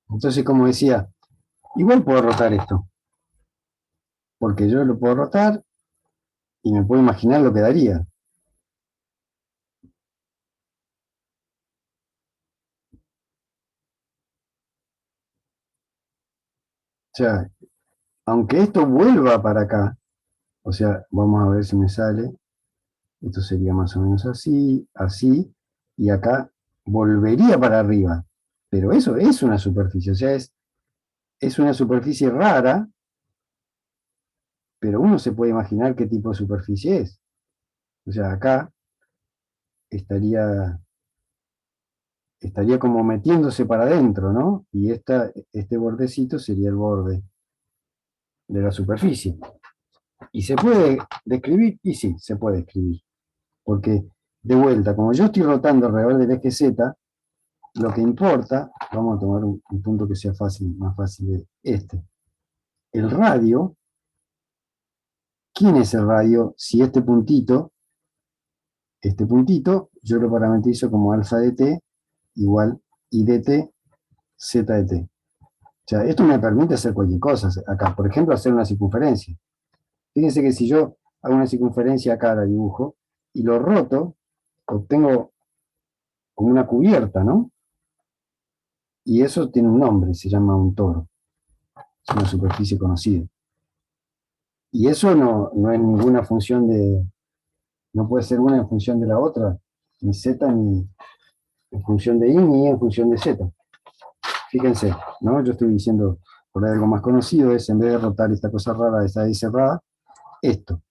Entonces, como decía, igual puedo rotar esto, porque yo lo puedo rotar y me puedo imaginar lo que daría. O sea, aunque esto vuelva para acá, o sea, vamos a ver si me sale, esto sería más o menos así, así, y acá volvería para arriba. Pero eso es una superficie, o sea, es una superficie rara, pero uno se puede imaginar qué tipo de superficie es. O sea, acá estaría, estaría como metiéndose para adentro, ¿no? Y este bordecito sería el borde de la superficie. ¿Y se puede describir? Y sí, se puede escribir. Porque, de vuelta, como yo estoy rotando alrededor del eje Z, lo que importa, vamos a tomar un punto que sea fácil, más fácil de este. El radio, ¿quién es el radio? Si este puntito, yo lo parametrizo como alfa de t igual I de t, z de t. O sea, esto me permite hacer cualquier cosa acá. Por ejemplo, hacer una circunferencia. Fíjense que si yo hago una circunferencia acá, la dibujo, y lo roto, obtengo como una cubierta, ¿no? Y eso tiene un nombre, se llama un toro. Es una superficie conocida. Y eso no es ninguna función no puede ser una en función de la otra, ni z ni en función de i, ni en función de z. Fíjense, ¿no? Yo estoy diciendo, por ahí algo más conocido es, en vez de rotar esta cosa rara, esta i cerrada, esto.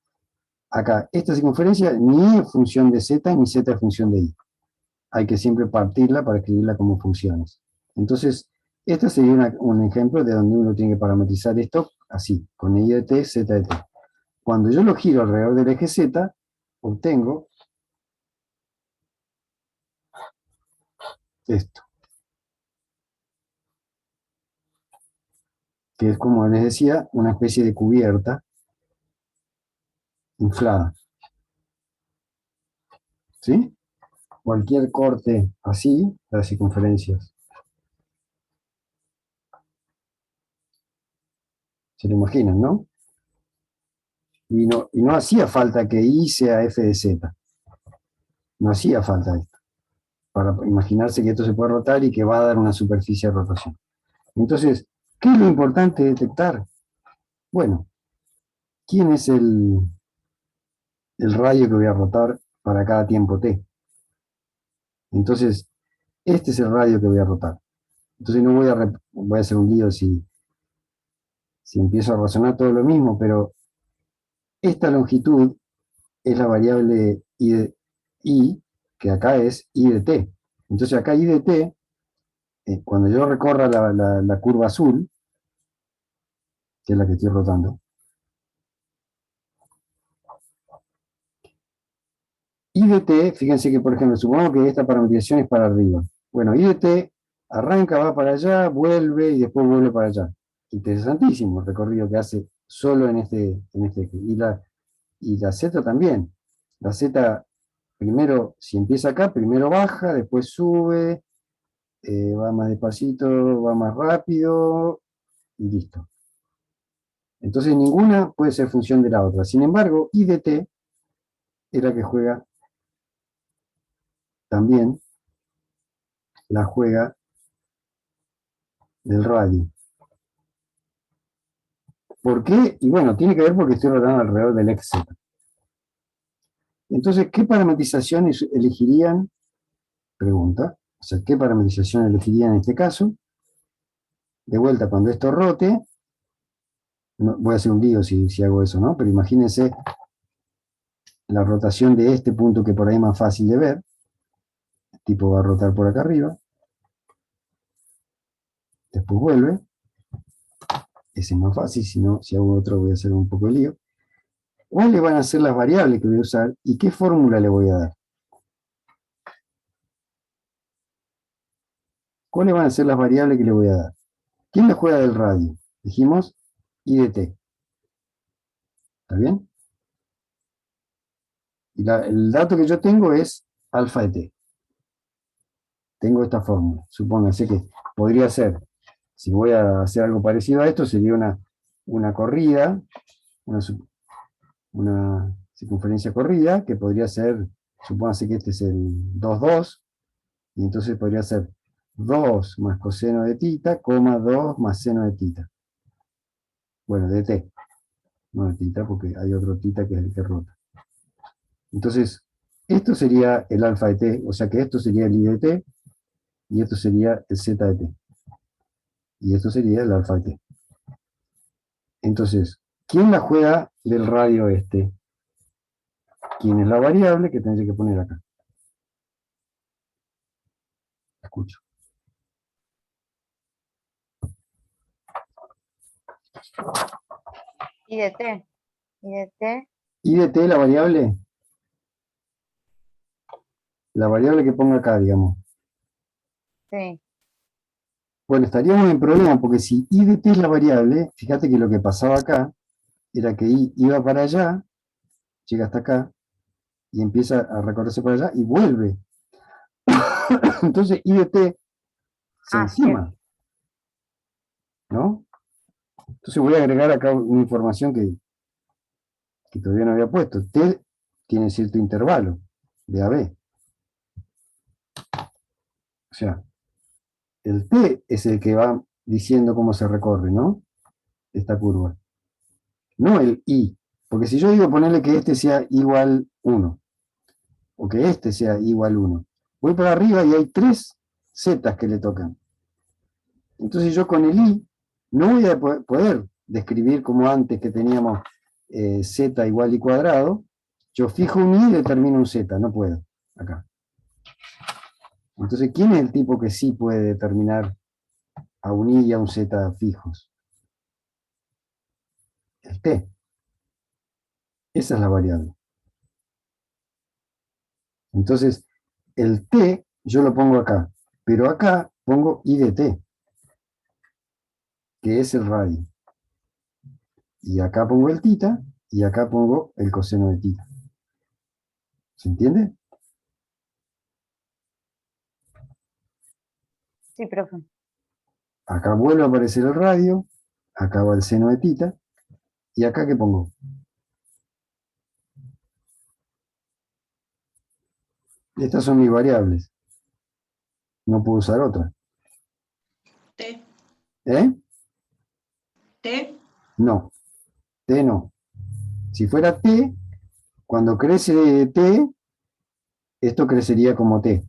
Acá, esta circunferencia ni es función de z, ni z es función de i. Hay que siempre partirla para escribirla como funciones. Entonces, este sería un ejemplo de donde uno tiene que parametrizar esto así, con i de t, z de t. Cuando yo lo giro alrededor del eje z, obtengo esto, que es, como les decía, una especie de cubierta inflada. ¿Sí? Cualquier corte así, las circunferencias. ¿Se lo imaginan, no? Y no hacía falta que I sea f de z. No hacía falta esto, para imaginarse que esto se puede rotar y que va a dar una superficie de rotación. Entonces, ¿qué es lo importante de detectar? Bueno, ¿quién es el radio que voy a rotar para cada tiempo t? Entonces, este es el radio que voy a rotar. Entonces no voy a hacer un lío si empiezo a razonar todo lo mismo, pero esta longitud es la variable I, que acá es I de t. Entonces acá I de t, cuando yo recorra la curva azul, que es la que estoy rotando, I de t, fíjense que, por ejemplo, supongamos que esta parametrización es para arriba. Bueno, I de t arranca, va para allá, vuelve y después vuelve para allá. Interesantísimo el recorrido que hace solo en este eje. Y la z también. La z, primero, si empieza acá, primero baja, después sube, va más despacito, va más rápido y listo. Entonces ninguna puede ser función de la otra. Sin embargo, I de t es la que juega también, la juega del radio. ¿Por qué? Y bueno, tiene que ver porque estoy rotando alrededor del eje z. Entonces, ¿qué parametrización elegirían? Pregunta. O sea, ¿qué parametrización elegirían en este caso? De vuelta, cuando esto rote, no, voy a hacer un lío si hago eso, ¿no? Pero imagínense la rotación de este punto que por ahí es más fácil de ver. El tipo va a rotar por acá arriba, después vuelve. Ese es más fácil, si hago otro voy a hacer un poco de lío. ¿Cuáles van a ser las variables que voy a usar y qué fórmula le voy a dar? ¿Cuáles van a ser las variables que le voy a dar? ¿Quién me juega del radio? Dijimos I de t. ¿Está bien? Y el dato que yo tengo es alfa de t. Tengo esta fórmula. Supóngase que podría ser Si voy a hacer algo parecido a esto, sería una corrida, una, una circunferencia corrida, que podría ser, supóngase que este es el 2,2, y entonces podría ser 2 más coseno de tita, coma 2 más seno de tita. Bueno, de t, no de tita, porque hay otro tita que es el que rota. Entonces, esto sería el alfa de t, o sea que esto sería el i de t, y esto sería el z de t. Y esto sería el alfa de t. Entonces, ¿quién la juega del radio este? ¿Quién es la variable que tendría que poner acá? Escucho. I de t. I de t. I de t, la variable que ponga acá, digamos. Sí. Bueno, estaríamos en problema, porque si i de t es la variable, fíjate que lo que pasaba acá era que i iba para allá, llega hasta acá, y empieza a recorrerse para allá, y vuelve. Entonces i de t se Cierto. encima, ¿no? Entonces voy a agregar acá una información que todavía no había puesto. T tiene cierto intervalo de AB. O sea, el T es el que va diciendo cómo se recorre, ¿no? Esta curva. No el I. Porque si yo digo ponerle que este sea igual 1, o que este sea igual 1, voy para arriba y hay 3 zetas que le tocan. Entonces yo con el I no voy a poder describir como antes que teníamos z igual i cuadrado. Yo fijo un i y determino un z, no puedo, acá. Entonces, ¿quién es el tipo que sí puede determinar a un i y a un z fijos? El t. Esa es la variable. Entonces, el t yo lo pongo acá, pero acá pongo i de t, que es el radio. Y acá pongo el tita, y acá pongo el coseno de tita. ¿Se entiende? Sí, profe. Acá vuelve a aparecer el radio, acá va el seno de tita, y acá ¿qué pongo? Estas son mis variables. No puedo usar otra. T. ¿Eh? T. No. T no. Si fuera T, cuando crece T, esto crecería como T.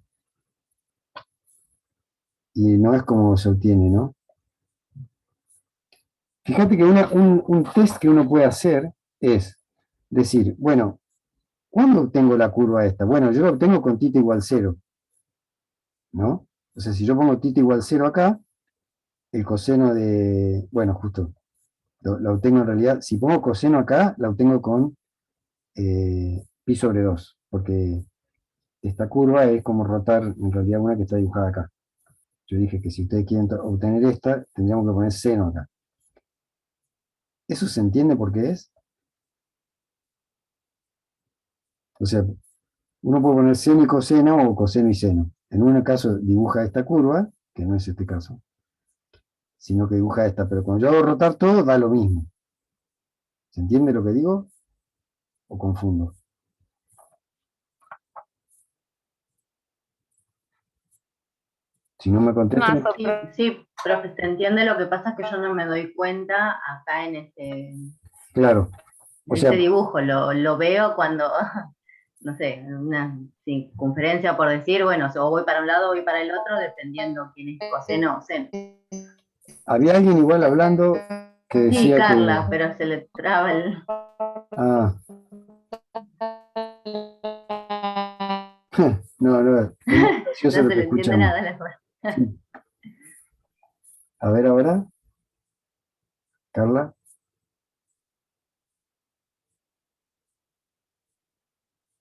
Y no es como se obtiene, ¿no? Fíjate que un test que uno puede hacer es decir, bueno, ¿cuándo obtengo la curva esta? Bueno, yo la obtengo con tita igual 0, ¿no? O sea, si yo pongo tita igual 0 acá, el coseno de, bueno, justo, la obtengo en realidad, si pongo coseno acá, la obtengo con pi sobre 2, porque esta curva es como rotar en realidad una que está dibujada acá. Yo dije que si ustedes quieren obtener esta, tendríamos que poner seno acá. ¿Eso se entiende por qué es? O sea, uno puede poner seno y coseno o coseno y seno. En un caso dibuja esta curva, que no es este caso, sino que dibuja esta, pero cuando yo hago rotar todo, da lo mismo. ¿Se entiende lo que digo? ¿O confundo? Si no me contestan, Más o Sí, sí, profe, se entiende. Lo que pasa es que yo no me doy cuenta acá claro. O en sea, este dibujo. Lo veo cuando, no sé, una circunferencia por decir, bueno, o voy para un lado o voy para el otro, dependiendo quién es coseno o seno. había alguien igual hablando que Sí, decía que... Carla, pero se le traba el... Ah, no, no, es muy gracioso No lo se que le entiende escuchamos. nada a la verdad. Sí. A ver ahora, Carla.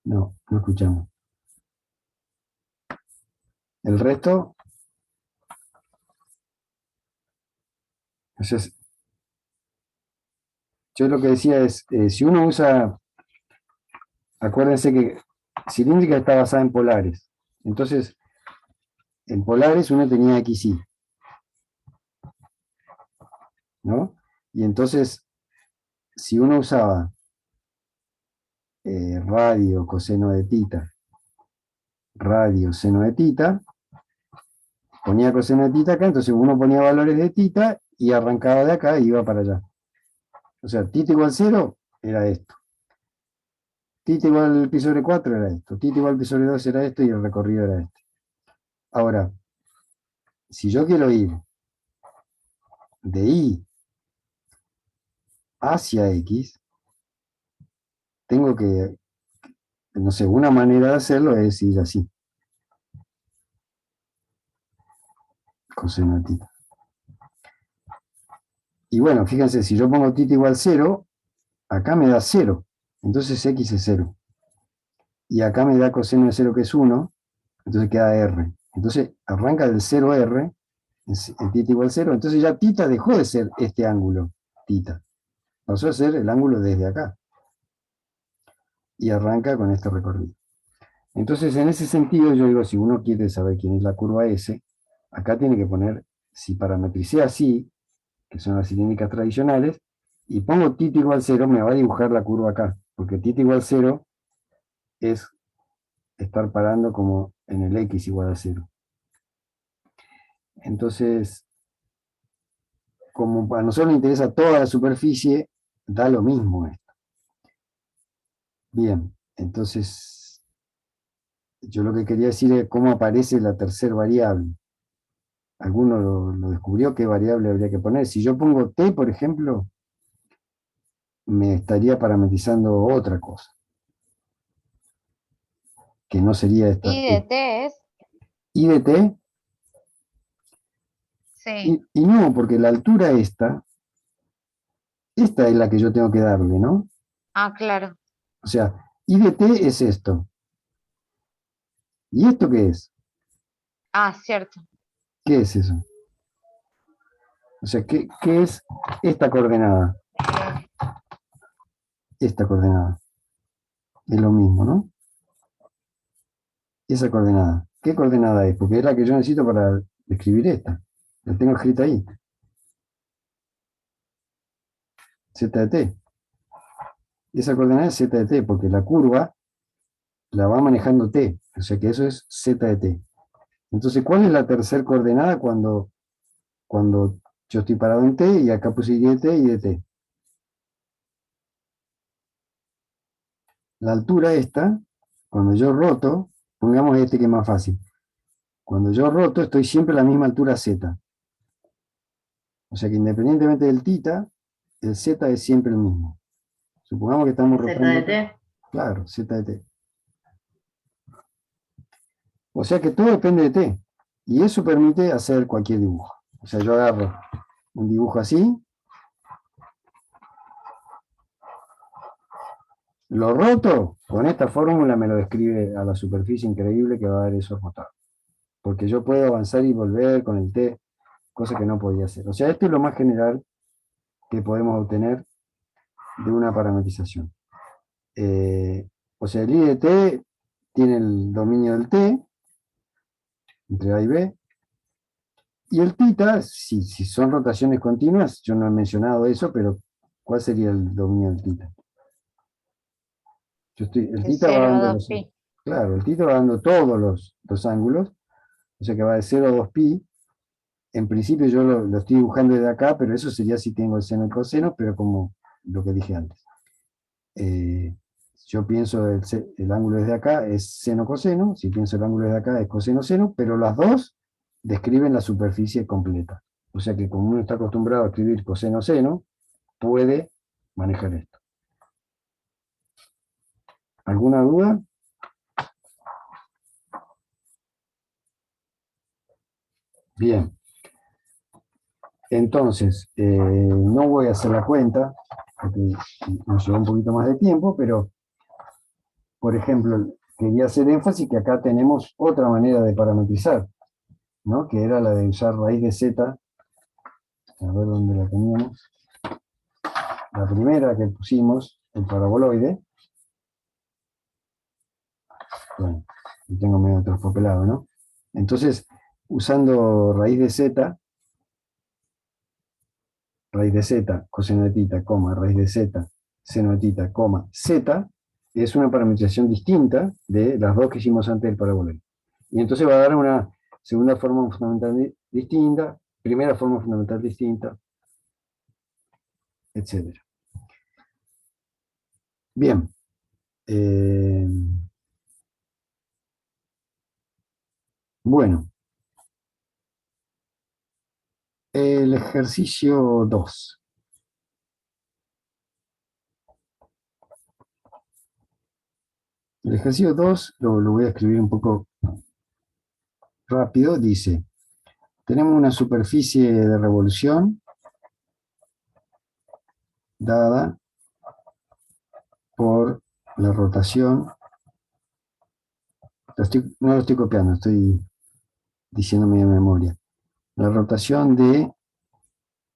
No, no escuchamos. El resto, entonces, yo lo que decía es, si uno usa, acuérdense que cilíndrica está basada en polares. Entonces, en polares uno tenía XY. ¿no? Y entonces, si uno usaba radio coseno de tita, radio seno de tita, ponía coseno de tita acá, entonces uno ponía valores de tita y arrancaba de acá y iba para allá. O sea, tita igual 0 era esto. Tita igual pi sobre 4 era esto. Tita igual pi sobre 2 era esto y el recorrido era este. Ahora, si yo quiero ir de Y hacia X, tengo que, no sé, una manera de hacerlo es ir así. Coseno de tita. Y bueno, fíjense, si yo pongo tita igual 0, acá me da 0. Entonces X es 0. Y acá me da coseno de 0 que es 1, entonces queda R. Entonces arranca del 0R, en tita igual 0, entonces ya tita dejó de ser este ángulo, tita. Pasó a ser el ángulo desde acá. Y arranca con este recorrido. Entonces, en ese sentido, yo digo, si uno quiere saber quién es la curva S, acá tiene que poner, si parametricé así, que son las cilíndricas tradicionales, y pongo tita igual 0, me va a dibujar la curva acá, porque tita igual 0 es estar parando como en el X igual a 0. Entonces, como a nosotros nos interesa toda la superficie, da lo mismo esto. Bien, entonces, yo lo que quería decir es cómo aparece la tercera variable. ¿Alguno lo descubrió? ¿Qué variable habría que poner? Si yo pongo t, por ejemplo, me estaría parametrizando otra cosa, que no sería esta Y de T es, y de t, sí. y no, porque la altura esta es la que yo tengo que darle, ¿no? Ah, claro. O sea, y de t es esto. ¿Y esto qué es? Ah, cierto. ¿Qué es eso? O sea, ¿qué es esta coordenada? Esta coordenada. Es lo mismo, ¿no? Esa coordenada. ¿Qué coordenada es? Porque es la que yo necesito para escribir esta. La tengo escrita ahí. Z de t. Esa coordenada es z de t, porque la curva la va manejando t. O sea que eso es z de t. Entonces, ¿cuál es la tercera coordenada cuando yo estoy parado en t y acá puse y de t y de t? La altura esta, cuando yo roto, pongamos este que es más fácil. Cuando yo roto, estoy siempre a la misma altura z. O sea que independientemente del tita, el z es siempre el mismo. Supongamos que estamos Z rotando. de T. Claro, z de t. O sea que todo depende de t. Y eso permite hacer cualquier dibujo. O sea, yo agarro un dibujo así, lo roto, con esta fórmula me lo describe a la superficie increíble que va a dar eso rotado. Porque yo puedo avanzar y volver con el t, cosa que no podía hacer. O sea, esto es lo más general que podemos obtener de una parametrización. O sea, el I de t tiene el dominio del t, entre A y B, y el tita, si son rotaciones continuas, yo no he mencionado eso, pero ¿cuál sería el dominio del tita? El De tita va 0 a dando 2 pi. claro, el tita va dando todos los ángulos, o sea que va de 0 a 2 pi. En principio yo lo estoy dibujando desde acá, pero eso sería si tengo el seno y el coseno, pero como lo que dije antes. Yo pienso el ángulo desde acá es seno-coseno, si pienso el ángulo desde acá es coseno-seno, pero las dos describen la superficie completa. O sea que como uno está acostumbrado a escribir coseno-seno, puede manejar esto. ¿Alguna duda? Bien. Entonces, no voy a hacer la cuenta, porque nos lleva un poquito más de tiempo, pero, por ejemplo, quería hacer énfasis que acá tenemos otra manera de parametrizar, ¿no? Que era la de usar raíz de z. A ver dónde la teníamos. La primera que pusimos, el paraboloide. Bueno, lo tengo medio traspapelado, ¿no? Entonces, usando raíz de z, raíz de z, coseno de tita, coma, raíz de z, seno de tita, coma, z, es una parametrización distinta de las dos que hicimos antes del parabolero. Y entonces va a dar una segunda forma fundamental distinta, primera forma fundamental distinta, etc. Bien. Bueno. El ejercicio 2. El ejercicio 2 lo voy a escribir un poco rápido. Dice, tenemos una superficie de revolución dada por la rotación. No lo estoy copiando, estoy diciéndome de memoria. La rotación de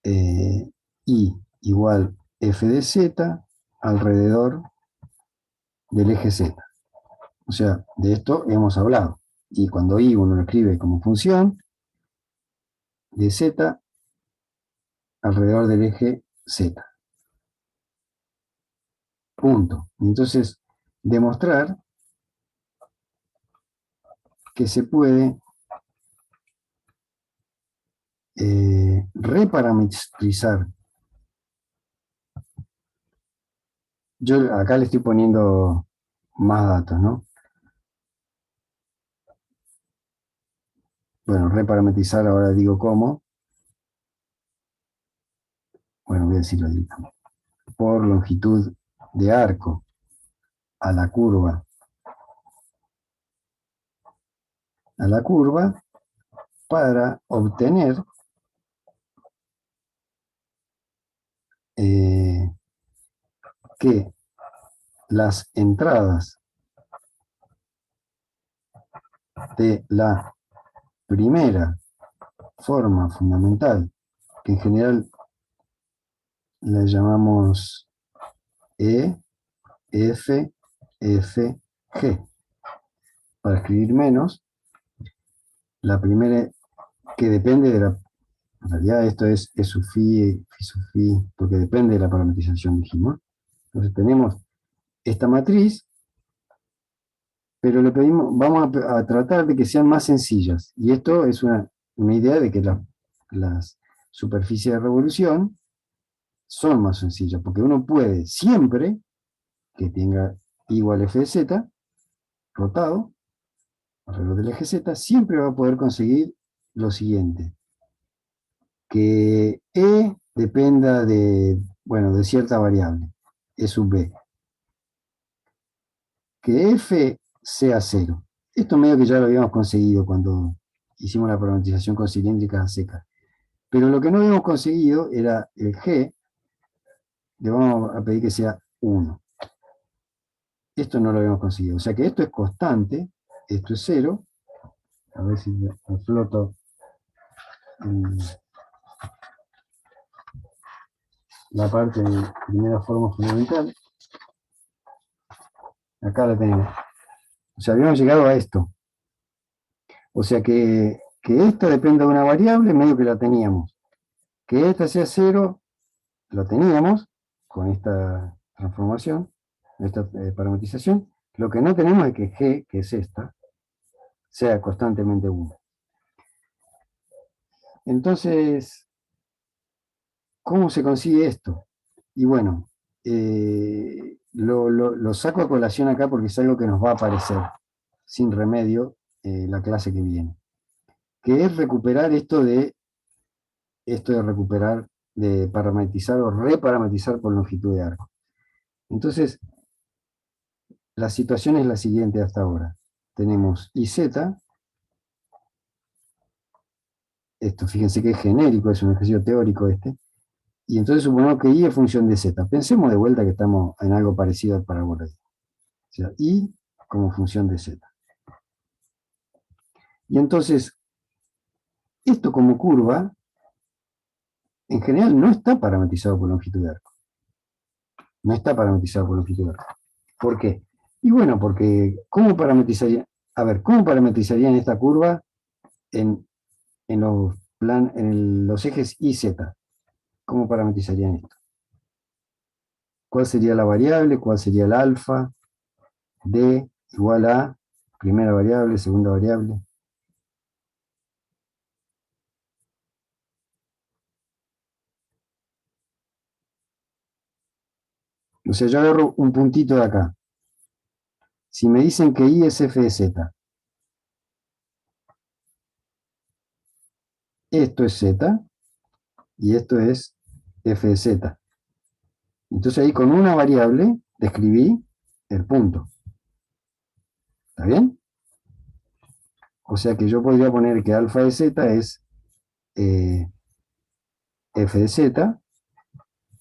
I igual F de Z alrededor del eje Z. O sea, de esto hemos hablado. Y cuando I uno lo escribe como función de Z alrededor del eje Z. Punto. Entonces, demostrar que se puede reparametrizar. Yo acá le estoy poniendo más datos, ¿no? Bueno, reparametrizar, ahora digo cómo. Bueno, voy a decirlo directamente. Por longitud de arco a la curva para obtener que las entradas de la primera forma fundamental, que en general la llamamos E, F, F, G. Para escribir menos, la primera que depende de la... En realidad esto es E sub phi, phi sub phi, porque depende de la parametrización, dijimos. Entonces tenemos esta matriz, pero le pedimos, vamos a tratar de que sean más sencillas. Y esto es una idea de que las superficies de revolución son más sencillas, porque uno puede siempre que tenga igual f de z, rotado, alrededor del eje z, siempre va a poder conseguir lo siguiente. Que E dependa de, bueno, de cierta variable, E sub B. Que F sea 0. Esto medio que ya lo habíamos conseguido cuando hicimos la parametrización con cilíndricas secas. Pero lo que no habíamos conseguido era el G, le vamos a pedir que sea 1. Esto no lo habíamos conseguido. O sea que esto es constante, esto es 0. A ver si me floto la parte de primera forma fundamental. Acá la tenemos. O sea, habíamos llegado a esto. O sea que esta dependa de una variable, medio que la teníamos. Que esta sea 0, lo teníamos con esta transformación, esta parametrización. Lo que no tenemos es que G, que es esta, sea constantemente 1. Entonces, ¿cómo se consigue esto? Y bueno, lo saco a colación acá porque es algo que nos va a aparecer sin remedio la clase que viene. Que es recuperar esto de recuperar, de parametrizar o reparametrizar por longitud de arco. Entonces, la situación es la siguiente hasta ahora. Tenemos IZ, esto fíjense que es genérico, es un ejercicio teórico este, y entonces suponemos que I es función de Z. Pensemos de vuelta que estamos en algo parecido al parabolismo. O sea, I como función de Z. Y entonces, esto como curva, en general no está parametrizado por longitud de arco. No está parametrizado por longitud de arco. ¿Por qué? Y bueno, porque ¿cómo parametrizarían esta curva en los ejes Y, Z? ¿Cómo parametrizarían esto? ¿Cuál sería la variable? ¿Cuál sería el alfa? D igual a primera variable, segunda variable. O sea, yo agarro un puntito de acá. Si me dicen que I es f de z, esto es z y esto es f de z. Entonces ahí con una variable describí el punto. ¿Está bien? O sea que yo podría poner que alfa de z es f de z,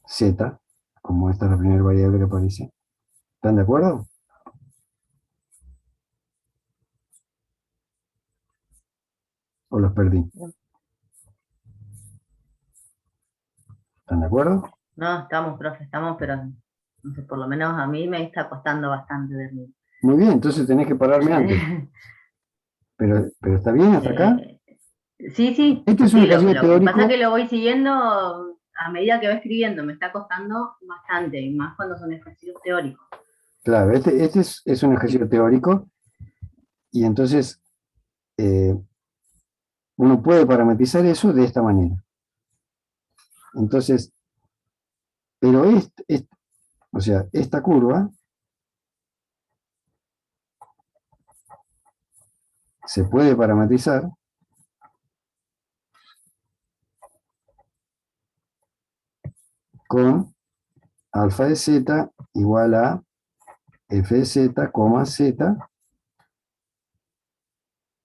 z, como esta es la primera variable que aparece. ¿Están de acuerdo? ¿O los perdí? ¿Están de acuerdo? No, estamos, profe, estamos, pero no sé, por lo menos a mí me está costando bastante verlo. Muy bien, entonces tenés que pararme antes. Pero ¿está bien hasta acá? Sí, sí, Este es un sí, ejercicio lo que pasa teórico. es que lo voy siguiendo a medida que va escribiendo, me está costando bastante, y más cuando son ejercicios teóricos. Claro, este es un ejercicio teórico y entonces uno puede parametrizar eso de esta manera. Entonces, pero o sea, esta curva se puede parametrizar con alfa de z igual a f de z, z,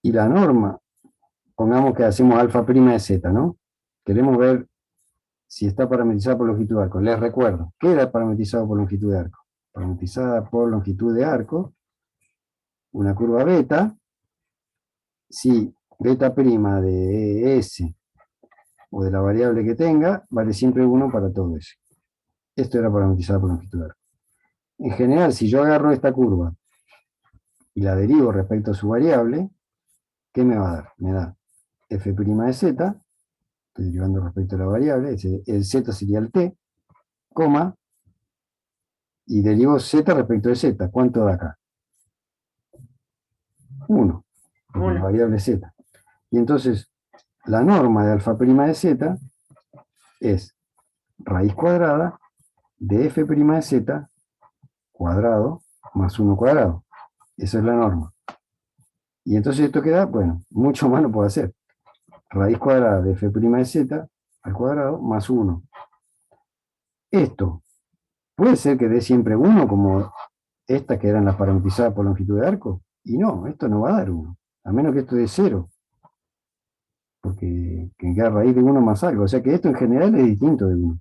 y la norma, pongamos que hacemos alfa prima de z, ¿no? Queremos ver si está parametrizada por longitud de arco. Les recuerdo, ¿qué era parametrizado por longitud de arco? Parametrizada por longitud de arco, una curva beta, si beta prima de S o de la variable que tenga, vale siempre 1 para todo eso. Esto era parametrizado por longitud de arco. En general, si yo agarro esta curva y la derivo respecto a su variable, ¿qué me va a dar? Me da f' de z, estoy derivando respecto a la variable, el z sería el t, coma, y derivo z respecto de z. ¿Cuánto da acá? 1, porque la variable es z. Y entonces, la norma de alfa' de z es raíz cuadrada de f' de z cuadrado más 1 cuadrado. Esa es la norma. Y entonces esto queda, bueno, mucho más no puedo hacer. Raíz cuadrada de f' de z al cuadrado más 1. Esto puede ser que dé siempre 1 como estas que eran las parametrizadas por longitud de arco. Y no, esto no va a dar 1. A menos que esto dé 0. Porque queda raíz de 1 más algo. O sea que esto en general es distinto de 1.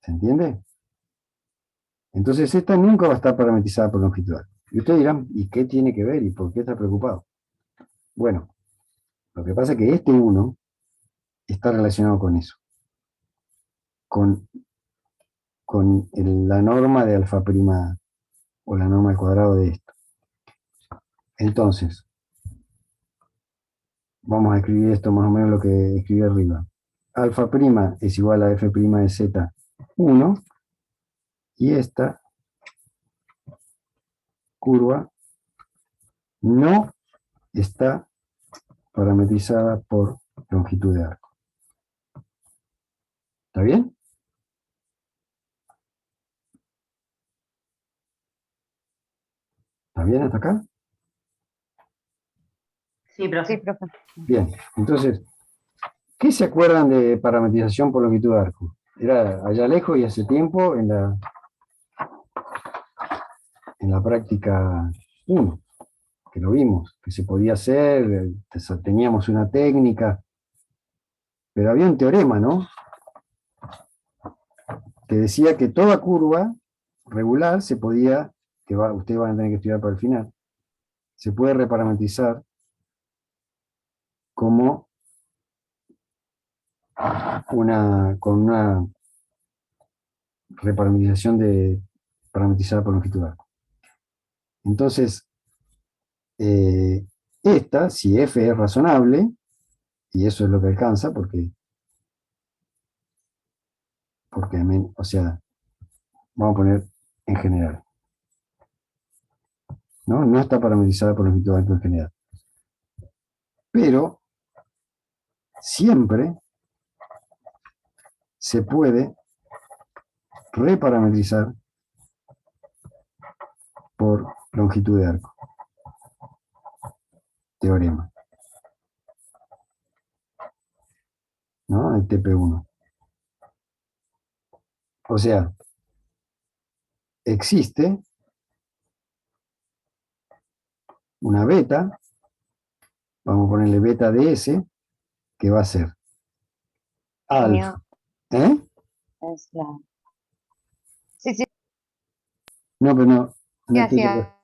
¿Se entiende? Entonces esta nunca va a estar parametrizada por longitud de arco. Y ustedes dirán, ¿y qué tiene que ver? ¿Y por qué está preocupado? Bueno, lo que pasa es que este 1 está relacionado con eso. Con la norma de alfa prima o la norma al cuadrado de esto. Entonces, vamos a escribir esto más o menos lo que escribí arriba. Alfa prima es igual a f' de z 1 y esta curva no está parametrizada por longitud de arco. ¿Está bien? ¿Está bien hasta acá? Sí, profe. Sí, profe. Bien, entonces, ¿qué se acuerdan de parametrización por longitud de arco? Era allá lejos y hace tiempo en la práctica 1, que lo vimos, que se podía hacer, teníamos una técnica, pero había un teorema, ¿no? Que decía que toda curva regular se podía, ustedes van a tener que estudiar para el final, se puede reparametrizar como con una reparametrización parametrizada por longitud de arco. Entonces, esta, si f es razonable, y eso es lo que alcanza, porque porque, o sea, vamos a poner en general. ¿No? No está parametrizada por longitud de arco en general. Pero siempre se puede reparametrizar por longitud de arco. Teorema. ¿No? El TP1. O sea, existe una beta, vamos a ponerle beta de S, que va a ser alfa. ¿Eh? Es la... Sí, sí, No, pero no ¿qué te llegué. hacía?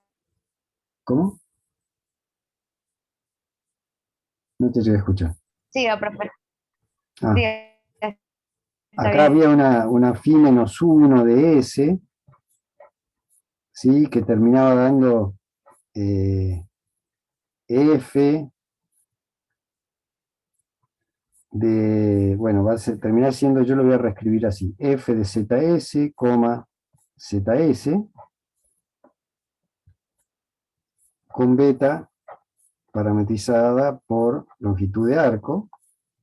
¿Cómo? No te llegué a escuchar. Siga, profe. Ah, Siga, está acá bien. había una phi menos 1 de S, ¿sí? Que terminaba dando F de, bueno, va a terminar siendo, yo lo voy a reescribir así, F de ZS, ZS, con beta parametrizada por longitud de arco,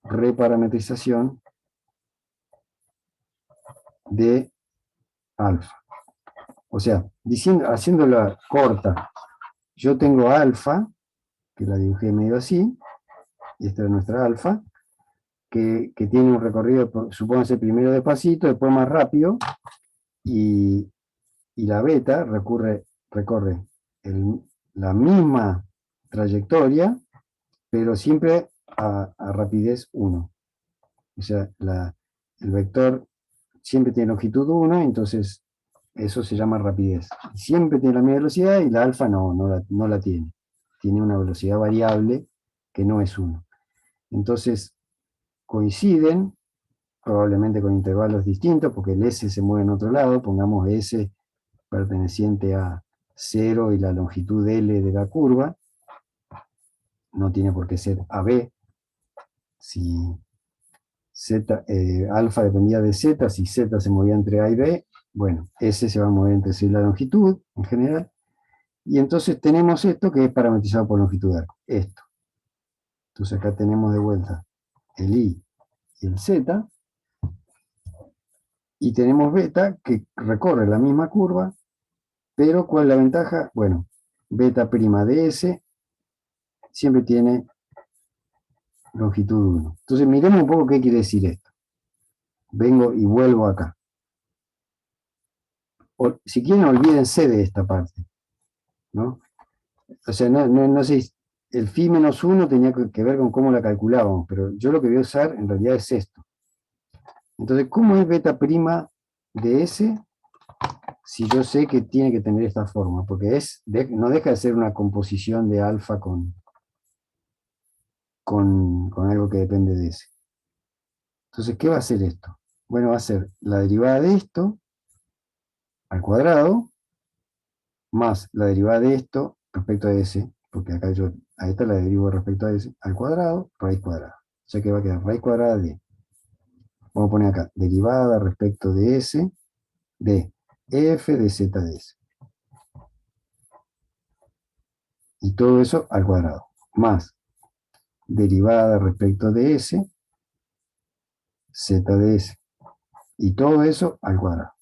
reparametrización de alfa. O sea, haciéndola corta, yo tengo alfa, que la dibujé medio así, y esta es nuestra alfa, que tiene un recorrido, supóngase primero despacito, después más rápido, y la beta recorre la misma trayectoria, pero siempre a rapidez 1. O sea, el vector siempre tiene longitud 1, entonces eso se llama rapidez. Siempre tiene la misma velocidad y la alfa no la tiene. Tiene una velocidad variable que no es 1. Entonces, coinciden, probablemente con intervalos distintos, porque el S se mueve en otro lado, pongamos S perteneciente a 0 y la longitud L de la curva, no tiene por qué ser AB, si alfa dependía de Z, si Z se movía entre A y B, bueno, S se va a mover entre C y la longitud, en general, y entonces tenemos esto que es parametrizado por longitud de arco, esto. Entonces acá tenemos de vuelta el I y el Z, y tenemos beta que recorre la misma curva, pero ¿cuál es la ventaja? Bueno, beta prima de S siempre tiene longitud 1. Entonces miremos un poco qué quiere decir esto. Vengo y vuelvo acá. Si quieren, olvídense de esta parte, ¿no? O sea, no sé, el phi menos 1 tenía que ver con cómo la calculábamos, pero yo lo que voy a usar en realidad es esto. Entonces, ¿cómo es beta prima de S si yo sé que tiene que tener esta forma? Porque no deja de ser una composición de alfa con algo que depende de S. Entonces, ¿qué va a hacer esto? Bueno, va a ser la derivada de esto al cuadrado, más la derivada de esto respecto a S, porque acá yo a esta la derivo respecto a S, al cuadrado, raíz cuadrada. O sea que va a quedar raíz cuadrada de, vamos a poner acá, derivada respecto de S, de F de Z de S. Y todo eso al cuadrado, más derivada respecto de S, Z de S. Y todo eso al cuadrado.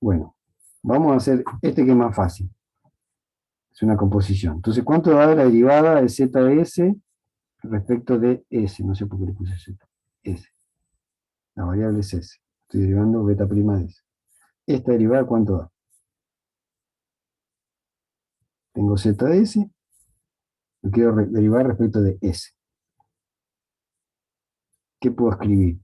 Bueno, vamos a hacer este que es más fácil. Es una composición. Entonces, ¿cuánto da la derivada de Z de S respecto de S? No sé por qué le puse Z. S. La variable es S. Estoy derivando beta prima de S. Esta derivada, ¿cuánto da? Tengo Z de S. Lo quiero derivar respecto de S. ¿Qué puedo escribir?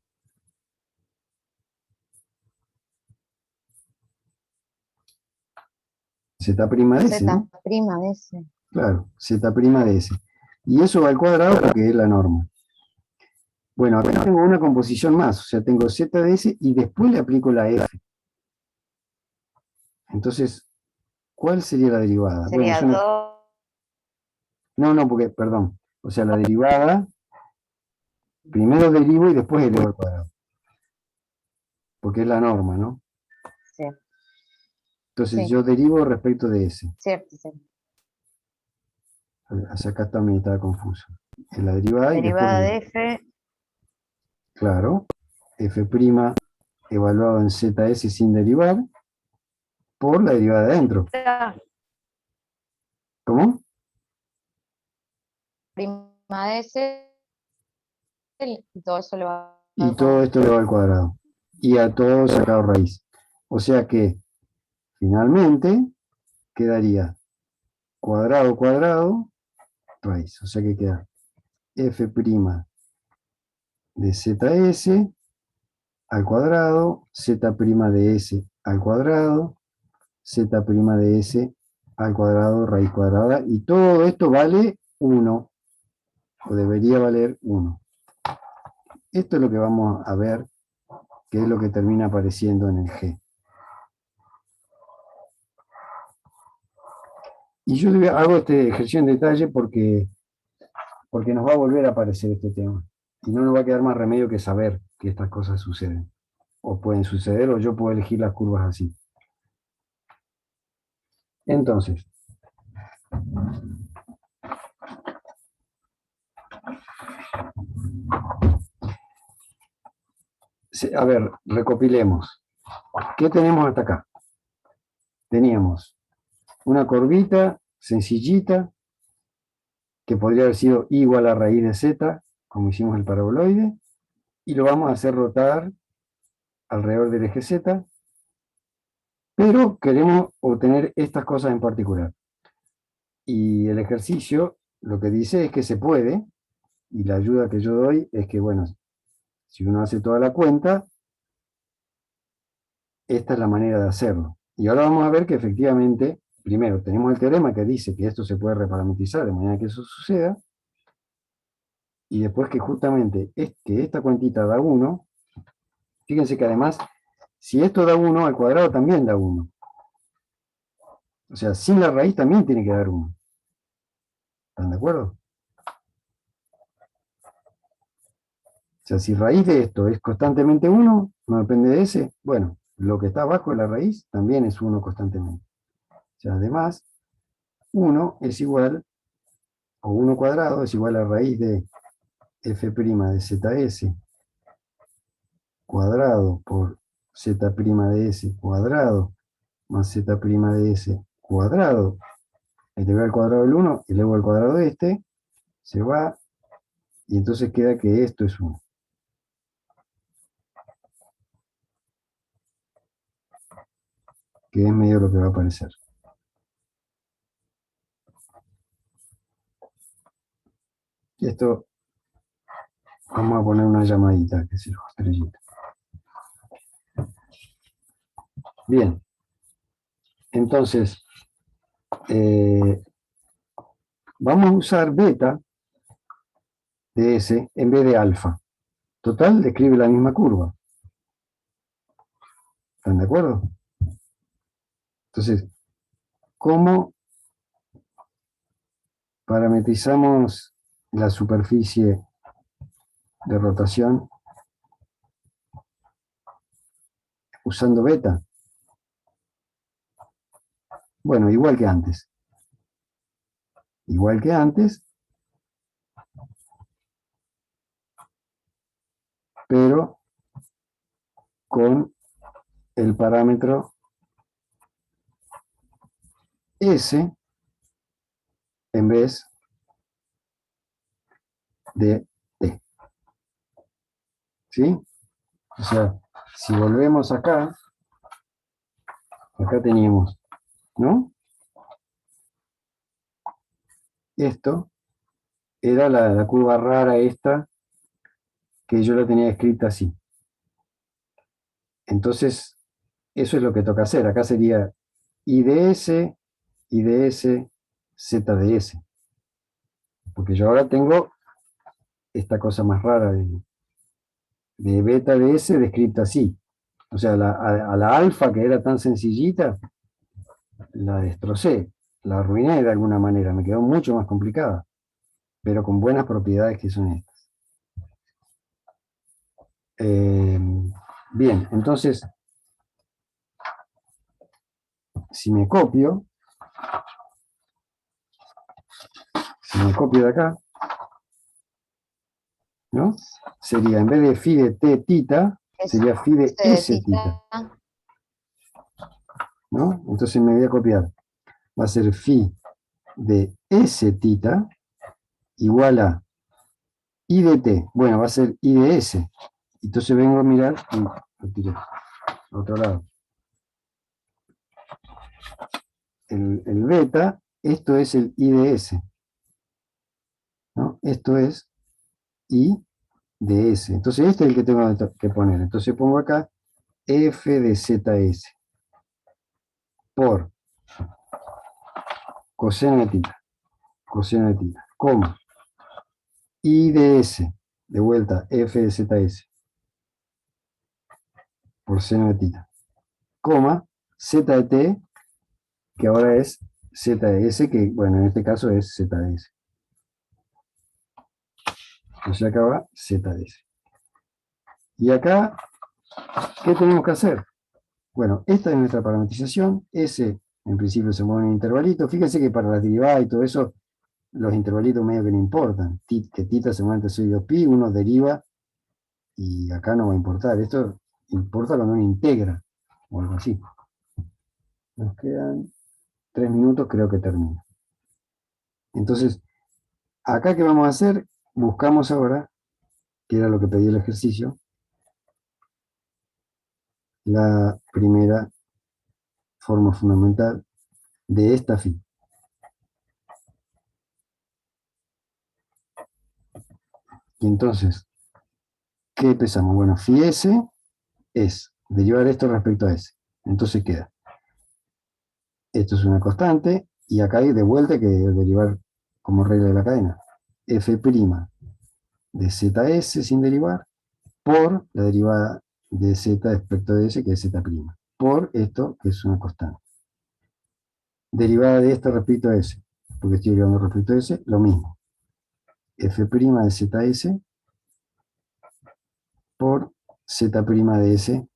Z prima de S, ¿no? Z prima de S. Claro, Z prima de S. Y eso va al cuadrado porque es la norma. Bueno, acá tengo una composición más, o sea, tengo Z de S y después le aplico la F. Entonces, ¿cuál sería la derivada? Sería Bueno, 2. no, porque, perdón, o sea, la derivada, primero derivo y después elevo al cuadrado. porque es la norma, ¿no? Sí, Entonces Sí. yo derivo respecto de S. cierto, cierto. Hacia acá también estaba confuso. En la derivada y después, Derivada de f, claro, f' evaluado en ZS sin derivar, por la derivada de adentro. ¿Cómo? prima de s, y todo eso le va Y todo esto le va al cuadrado. Y a todo sacado raíz. O sea que, finalmente, quedaría cuadrado, cuadrado, raíz. O sea que queda f' de ZS al cuadrado, z' de S al cuadrado, z' de S al cuadrado, raíz cuadrada, y todo esto vale 1, o debería valer 1. Esto es lo que vamos a ver, que es lo que termina apareciendo en el G. Y yo hago este ejercicio en detalle porque nos va a volver a aparecer este tema. Y no nos va a quedar más remedio que saber que estas cosas suceden. O pueden suceder, o yo puedo elegir las curvas así. Entonces, a ver, recopilemos. ¿Qué tenemos hasta acá? Teníamos una curvita sencillita, que podría haber sido igual a raíz de z, como hicimos el paraboloide, y lo vamos a hacer rotar alrededor del eje z, pero queremos obtener estas cosas en particular. Y el ejercicio lo que dice es que se puede, y la ayuda que yo doy es que, bueno, si uno hace toda la cuenta, esta es la manera de hacerlo. Y ahora vamos a ver que efectivamente, primero, tenemos el teorema que dice que esto se puede reparametrizar de manera que eso suceda, y después que justamente que esta cuentita da 1, fíjense que además, si esto da 1, al cuadrado también da 1. O sea, sin la raíz también tiene que dar 1. ¿Están de acuerdo? O sea, si raíz de esto es constantemente 1, no depende de ese, bueno, lo que está abajo de la raíz también es 1 constantemente. O sea, además, 1 es igual, o 1 cuadrado es igual a raíz de f' de zs cuadrado por z' de s cuadrado más z' de s cuadrado. Elevar al cuadrado del 1, elevo al cuadrado de este, se va, y entonces queda que esto es 1. Que es medio lo que va a aparecer. Y esto, vamos a poner una llamadita, que es estrellita. Bien, entonces, vamos a usar beta de S en vez de alfa. Total, describe la misma curva. ¿Están de acuerdo? Entonces, ¿cómo parametrizamos la superficie de rotación usando beta? Bueno, igual que antes. Igual que antes, pero con el parámetro S en vez de T. ¿Sí? O sea, si volvemos acá teníamos, ¿no? Esto era la curva rara esta, que yo la tenía escrita así. Entonces, eso es lo que toca hacer. Acá sería I de S, Z de S. Porque yo ahora tengo esta cosa más rara de beta de S descrita así. O sea, a la alfa, que era tan sencillita, la destrocé, la arruiné de alguna manera, me quedó mucho más complicada, pero con buenas propiedades que son estas. Bien, entonces, si me copio de acá, ¿no? Sería, en vez de phi de t tita, sería phi de s tita, ¿no? Entonces me voy a copiar. Va a ser phi de s tita igual a i de t. Bueno, va a ser i de s. Entonces vengo a mirar y lo tiré a otro lado. El beta, esto es el i de s, ¿no? Esto es i de s. Entonces este es el que tengo que poner. Entonces pongo acá f de zs por coseno de tita, coma, i de s, de vuelta, f de zs, por seno de tita, coma, z de t, que ahora es z de s, que bueno, en este caso es z de s. Entonces acá va z de s. Y acá, ¿qué tenemos que hacer? Bueno, esta es nuestra parametrización, s en principio se mueve en intervalito. Fíjense que para la derivada y todo eso, los intervalitos medio que no importan. Que tita se mueve entre 0 y 2pi, uno deriva y acá no va a importar. Esto importa cuando uno integra o algo así. Nos quedan 3 minutos, creo que termina. Entonces, acá ¿qué vamos a hacer? Buscamos ahora, que era lo que pedía el ejercicio, la primera forma fundamental de esta phi. Y entonces, ¿qué pensamos? Bueno, phi s es derivar esto respecto a s. Entonces queda, esto es una constante, y acá hay de vuelta que derivar como regla de la cadena. F' de zs sin derivar, por la derivada de z respecto de s, que es z', por esto, que es una constante. Derivada de esto respecto a s, porque estoy derivando respecto a s, lo mismo. F' de zs por z' de s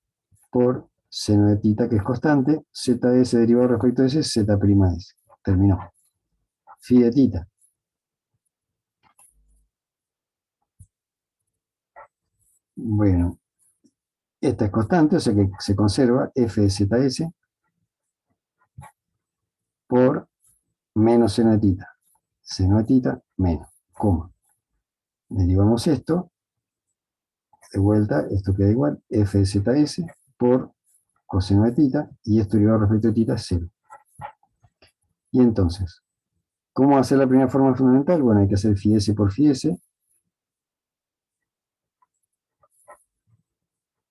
por seno de tita, que es constante, zs derivado respecto a s, z' de s. Terminó. Phi de tita. Bueno, esta es constante, o sea que se conserva f de zs por menos seno de tita. Seno de tita menos, coma. Derivamos esto, de vuelta, esto queda igual, f de zs por coseno de tita, y esto derivado respecto de tita es 0. Y entonces, ¿cómo hacer la primera forma fundamental? Bueno, hay que hacer phi s por phi s.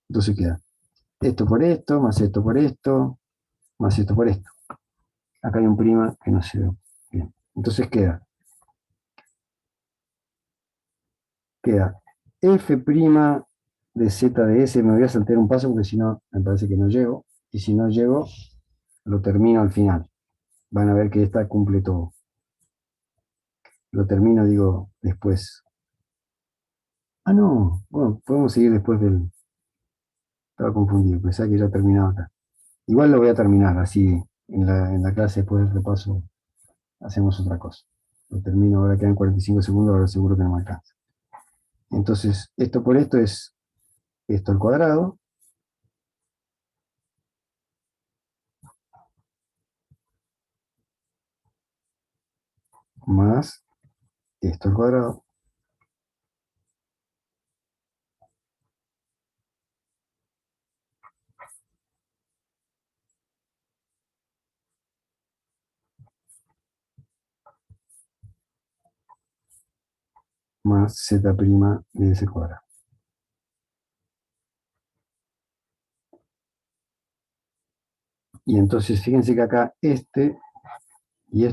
Entonces queda esto por esto, más esto por esto, más esto por esto. Acá hay un prima que no se ve bien. Entonces queda f' de z de s. Me voy a saltar un paso porque si no, me parece que no llego. Y si no llego, lo termino al final. Van a ver que esta cumple todo. Lo termino, digo, después. Ah, no. Bueno, podemos seguir después del... Estaba confundido, pensaba que ya terminaba acá. Igual lo voy a terminar, así en la clase después del repaso hacemos otra cosa. Lo termino, ahora quedan 45 segundos, ahora seguro que no me alcanza. Entonces, esto por esto es esto al cuadrado, más esto al cuadrado, más z' de ese cuadrado. Y entonces fíjense que acá este y este